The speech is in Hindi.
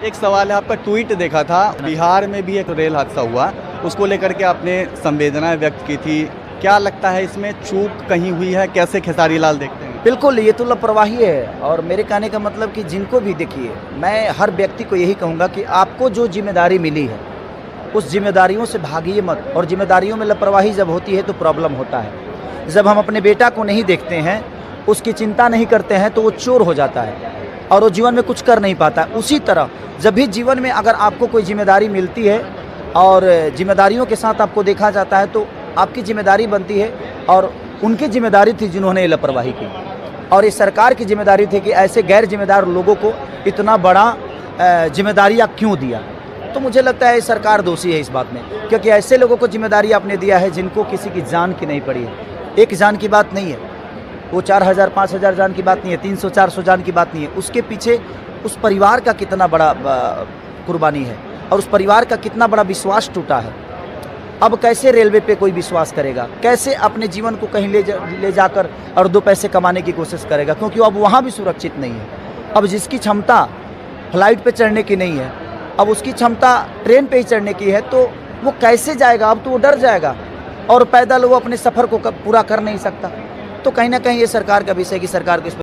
एक सवाल है, आपका ट्वीट देखा था, बिहार में भी एक रेल हादसा हुआ, उसको लेकर के आपने संवेदनाएं व्यक्त की थी। क्या लगता है इसमें चूक कहीं हुई है? कैसे खेसारी लाल देखते हैं? बिल्कुल, ये तो लापरवाही है। और मेरे कहने का मतलब कि जिनको भी देखिए, मैं हर व्यक्ति को यही कहूँगा कि आपको जो जिम्मेदारी मिली है उस जिम्मेदारियों से भागिए मत। और जिम्मेदारियों में लापरवाही जब होती है तो प्रॉब्लम होता है। जब हम अपने बेटा को नहीं देखते हैं, उसकी चिंता नहीं करते हैं, तो वो चोर हो जाता है और वो जीवन में कुछ कर नहीं पाता। उसी तरह जब भी जीवन में अगर आपको कोई जिम्मेदारी मिलती है और जिम्मेदारियों के साथ आपको देखा जाता है तो आपकी जिम्मेदारी बनती है। और उनकी जिम्मेदारी थी जिन्होंने ये लापरवाही की, और इस सरकार की जिम्मेदारी थी कि ऐसे गैर जिम्मेदार लोगों को इतना बड़ा जिम्मेदारियाँ क्यों दिया। तो मुझे लगता है सरकार दोषी है इस बात में, क्योंकि ऐसे लोगों को जिम्मेदारी आपने दिया है जिनको किसी की जान की नहीं पड़ी है। एक जान की बात नहीं है, वो 4000 5000 जान की बात नहीं है, 300 400 जान की बात नहीं है। उसके पीछे उस परिवार का कितना बड़ा कुर्बानी है और उस परिवार का कितना बड़ा विश्वास टूटा है। अब कैसे रेलवे पे कोई विश्वास करेगा? कैसे अपने जीवन को कहीं ले जाकर और 2 पैसे कमाने की कोशिश करेगा? क्योंकि अब वहाँ भी सुरक्षित नहीं है। अब जिसकी क्षमता फ्लाइट पे चढ़ने की नहीं है, अब उसकी क्षमता ट्रेन पे ही चढ़ने की है, तो वो कैसे जाएगा? अब तो वो डर जाएगा और पैदल वो अपने सफ़र को पूरा कर नहीं सकता। तो कहीं ना कहीं ये सरकार का विषय है कि सरकार को इस